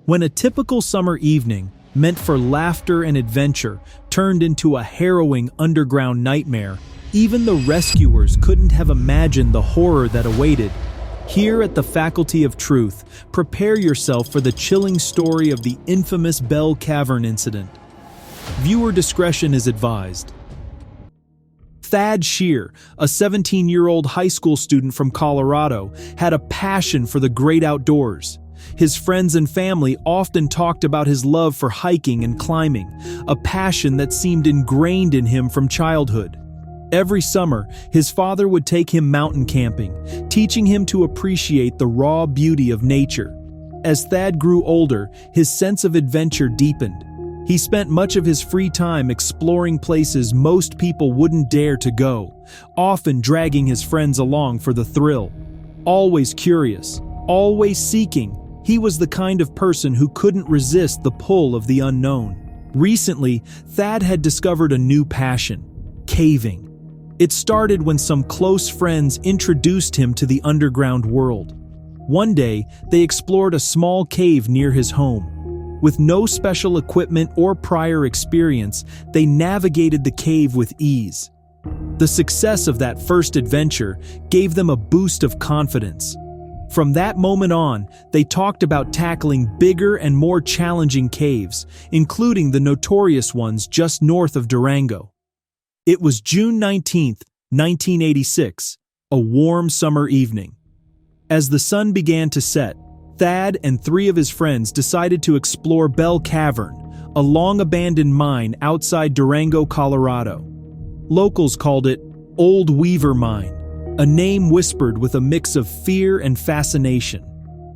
When a typical summer evening, meant for laughter and adventure, turned into a harrowing underground nightmare, even the rescuers couldn't have imagined the horror that awaited. Here at the Faculty of Truth, prepare yourself for the chilling story of the infamous Bell Cavern Incident. Viewer discretion is advised. Thad Shear, a 17-year-old high school student from Colorado, had a passion for the great outdoors. His friends and family often talked about his love for hiking and climbing, a passion that seemed ingrained in him from childhood. Every summer, his father would take him mountain camping, teaching him to appreciate the raw beauty of nature. As Thad grew older, his sense of adventure deepened. He spent much of his free time exploring places most people wouldn't dare to go, often dragging his friends along for the thrill. Always curious, always seeking, he was the kind of person who couldn't resist the pull of the unknown. Recently, Thad had discovered a new passion: caving. It started when some close friends introduced him to the underground world. One day, they explored a small cave near his home. With no special equipment or prior experience, they navigated the cave with ease. The success of that first adventure gave them a boost of confidence. From that moment on, they talked about tackling bigger and more challenging caves, including the notorious ones just north of Durango. It was June 19, 1986, a warm summer evening. As the sun began to set, Thad and three of his friends decided to explore Bell Cavern, a long-abandoned mine outside Durango, Colorado. Locals called it Old Weaver Mine, a name whispered with a mix of fear and fascination.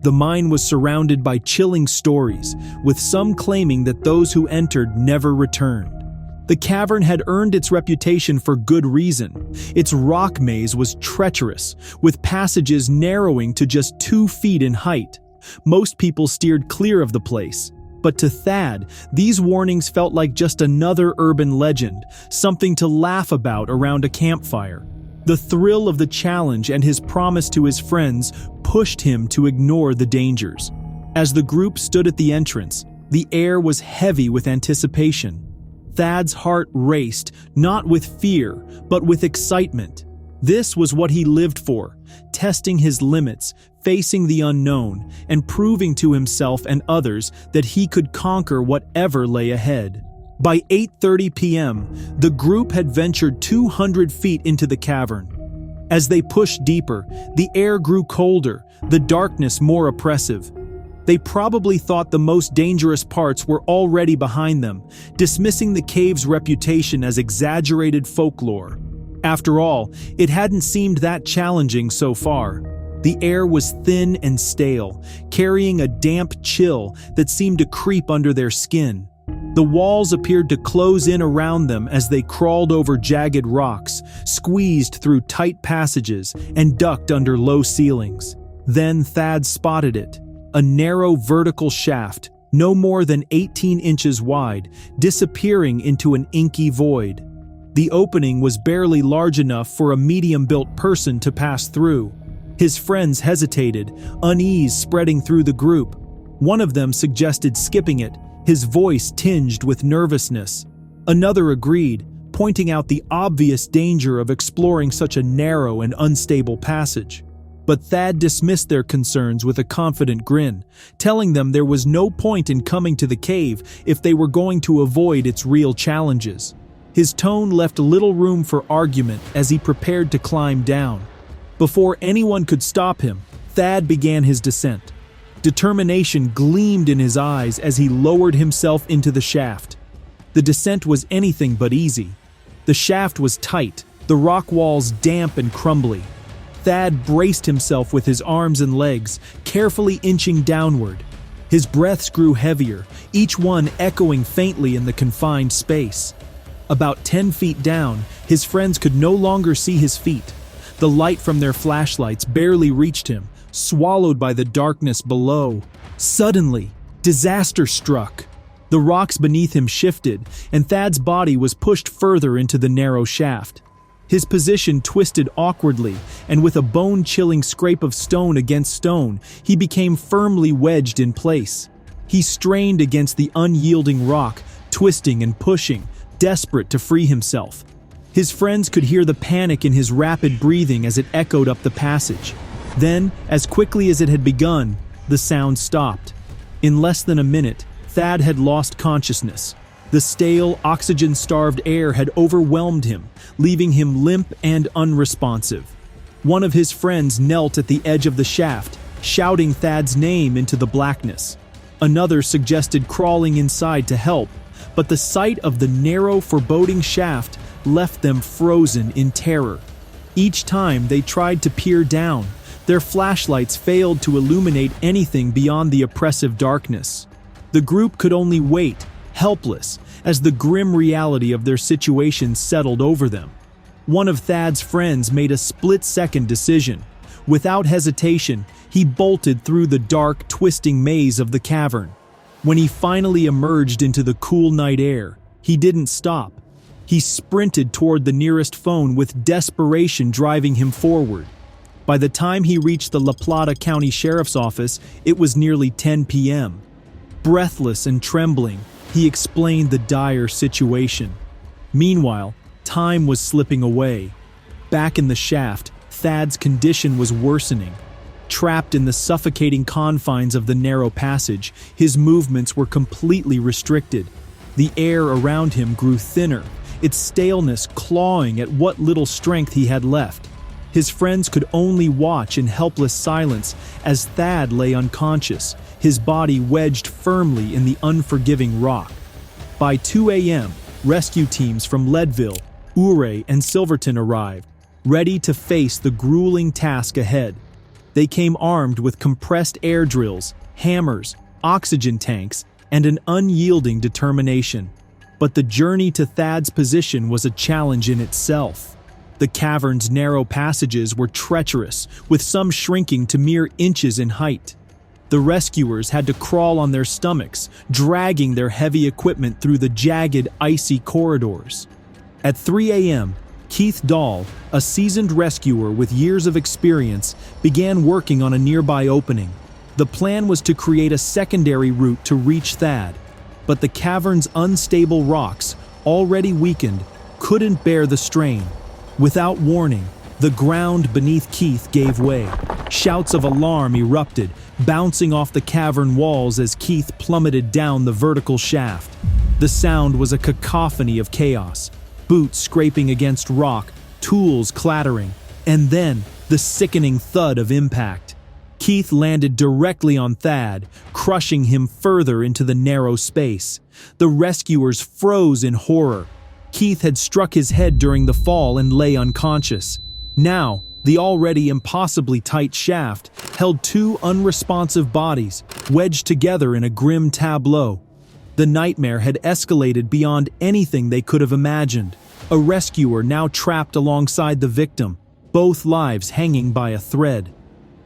The mine was surrounded by chilling stories, with some claiming that those who entered never returned. The cavern had earned its reputation for good reason. Its rock maze was treacherous, with passages narrowing to just 2 feet in height. Most people steered clear of the place. But to Thad, these warnings felt like just another urban legend, something to laugh about around a campfire. The thrill of the challenge and his promise to his friends pushed him to ignore the dangers. As the group stood at the entrance, the air was heavy with anticipation. Thad's heart raced, not with fear, but with excitement. This was what he lived for, testing his limits, facing the unknown, and proving to himself and others that he could conquer whatever lay ahead. By 8:30 p.m., the group had ventured 200 feet into the cavern. As they pushed deeper, the air grew colder, the darkness more oppressive. They probably thought the most dangerous parts were already behind them, dismissing the cave's reputation as exaggerated folklore. After all, it hadn't seemed that challenging so far. The air was thin and stale, carrying a damp chill that seemed to creep under their skin. The walls appeared to close in around them as they crawled over jagged rocks, squeezed through tight passages, and ducked under low ceilings. Then Thad spotted it. A narrow vertical shaft, no more than 18 inches wide, disappearing into an inky void. The opening was barely large enough for a medium-built person to pass through. His friends hesitated, unease spreading through the group. One of them suggested skipping it, his voice tinged with nervousness. Another agreed, pointing out the obvious danger of exploring such a narrow and unstable passage. But Thad dismissed their concerns with a confident grin, telling them there was no point in coming to the cave if they were going to avoid its real challenges. His tone left little room for argument as he prepared to climb down. Before anyone could stop him, Thad began his descent. Determination gleamed in his eyes as he lowered himself into the shaft. The descent was anything but easy. The shaft was tight, the rock walls damp and crumbly. Thad braced himself with his arms and legs, carefully inching downward. His breaths grew heavier, each one echoing faintly in the confined space. About 10 feet down, his friends could no longer see his feet. The light from their flashlights barely reached him, swallowed by the darkness below. Suddenly, disaster struck. The rocks beneath him shifted, and Thad's body was pushed further into the narrow shaft. His position twisted awkwardly, and with a bone-chilling scrape of stone against stone, he became firmly wedged in place. He strained against the unyielding rock, twisting and pushing, desperate to free himself. His friends could hear the panic in his rapid breathing as it echoed up the passage. Then, as quickly as it had begun, the sound stopped. In less than a minute, Thad had lost consciousness. The stale, oxygen-starved air had overwhelmed him, leaving him limp and unresponsive. One of his friends knelt at the edge of the shaft, shouting Thad's name into the blackness. Another suggested crawling inside to help, but the sight of the narrow, foreboding shaft left them frozen in terror. Each time they tried to peer down, their flashlights failed to illuminate anything beyond the oppressive darkness. The group could only wait, helpless, as the grim reality of their situation settled over them. One of Thad's friends made a split-second decision. Without hesitation, he bolted through the dark, twisting maze of the cavern. When he finally emerged into the cool night air, he didn't stop. He sprinted toward the nearest phone with desperation driving him forward. By the time he reached the La Plata County Sheriff's Office, it was nearly 10 p.m. Breathless and trembling, he explained the dire situation. Meanwhile, time was slipping away. Back in the shaft, Thad's condition was worsening. Trapped in the suffocating confines of the narrow passage, his movements were completely restricted. The air around him grew thinner, its staleness clawing at what little strength he had left. His friends could only watch in helpless silence as Thad lay unconscious, his body wedged firmly in the unforgiving rock. By 2 a.m., rescue teams from Leadville, Ouray, and Silverton arrived, ready to face the grueling task ahead. They came armed with compressed air drills, hammers, oxygen tanks, and an unyielding determination. But the journey to Thad's position was a challenge in itself. The cavern's narrow passages were treacherous, with some shrinking to mere inches in height. The rescuers had to crawl on their stomachs, dragging their heavy equipment through the jagged, icy corridors. At 3 a.m., Keith Dahl, a seasoned rescuer with years of experience, began working on a nearby opening. The plan was to create a secondary route to reach Thad, but the cavern's unstable rocks, already weakened, couldn't bear the strain. Without warning, the ground beneath Keith gave way. Shouts of alarm erupted, bouncing off the cavern walls as Keith plummeted down the vertical shaft. The sound was a cacophony of chaos. Boots scraping against rock, tools clattering, and then the sickening thud of impact. Keith landed directly on Thad, crushing him further into the narrow space. The rescuers froze in horror. Keith had struck his head during the fall and lay unconscious. Now, the already impossibly tight shaft held two unresponsive bodies, wedged together in a grim tableau. The nightmare had escalated beyond anything they could have imagined. A rescuer now trapped alongside the victim, both lives hanging by a thread.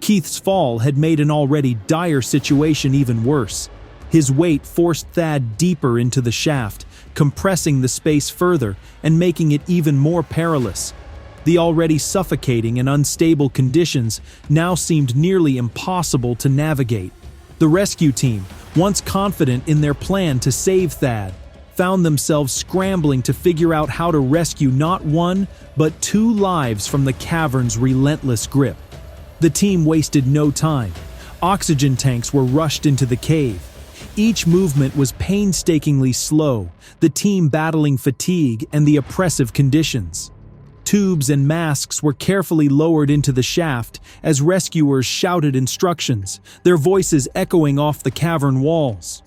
Keith's fall had made an already dire situation even worse. His weight forced Thad deeper into the shaft, compressing the space further and making it even more perilous. The already suffocating and unstable conditions now seemed nearly impossible to navigate. The rescue team, once confident in their plan to save Thad, found themselves scrambling to figure out how to rescue not one, but two lives from the cavern's relentless grip. The team wasted no time. Oxygen tanks were rushed into the cave. Each movement was painstakingly slow, the team battling fatigue and the oppressive conditions. Tubes and masks were carefully lowered into the shaft as rescuers shouted instructions, their voices echoing off the cavern walls.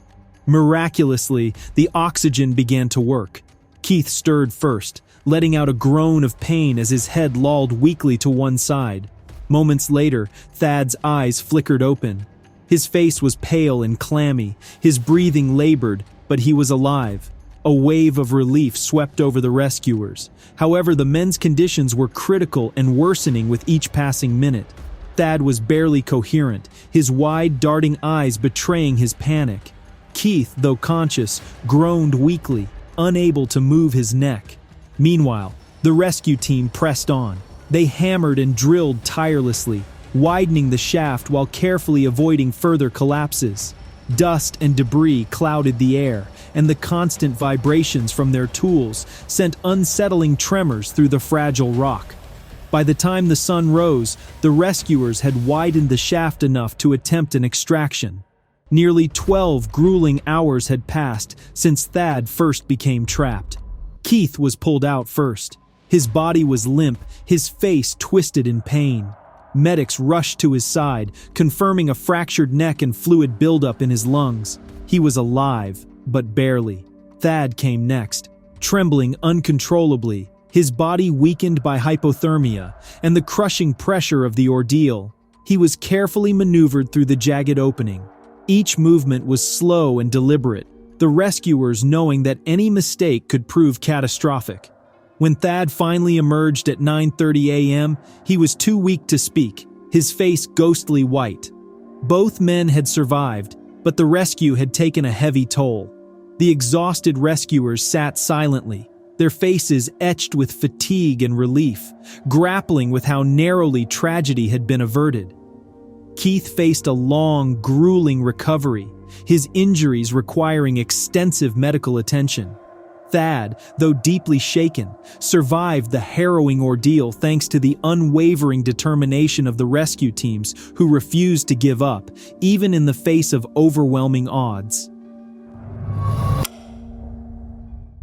Miraculously, the oxygen began to work. Keith stirred first, letting out a groan of pain as his head lolled weakly to one side. Moments later, Thad's eyes flickered open. His face was pale and clammy, his breathing labored, but he was alive. A wave of relief swept over the rescuers. However, the men's conditions were critical and worsening with each passing minute. Thad was barely coherent, his wide, darting eyes betraying his panic. Keith, though conscious, groaned weakly, unable to move his neck. Meanwhile, the rescue team pressed on. They hammered and drilled tirelessly, widening the shaft while carefully avoiding further collapses. Dust and debris clouded the air, and the constant vibrations from their tools sent unsettling tremors through the fragile rock. By the time the sun rose, the rescuers had widened the shaft enough to attempt an extraction. Nearly 12 grueling hours had passed since Thad first became trapped. Keith was pulled out first. His body was limp, his face twisted in pain. Medics rushed to his side, confirming a fractured neck and fluid buildup in his lungs. He was alive, but barely. Thad came next, trembling uncontrollably, his body weakened by hypothermia and the crushing pressure of the ordeal. He was carefully maneuvered through the jagged opening. Each movement was slow and deliberate, the rescuers knowing that any mistake could prove catastrophic. When Thad finally emerged at 9:30 a.m., he was too weak to speak, his face ghostly white. Both men had survived, but the rescue had taken a heavy toll. The exhausted rescuers sat silently, their faces etched with fatigue and relief, grappling with how narrowly tragedy had been averted. Keith faced a long, grueling recovery, his injuries requiring extensive medical attention. Thad, though deeply shaken, survived the harrowing ordeal thanks to the unwavering determination of the rescue teams who refused to give up, even in the face of overwhelming odds.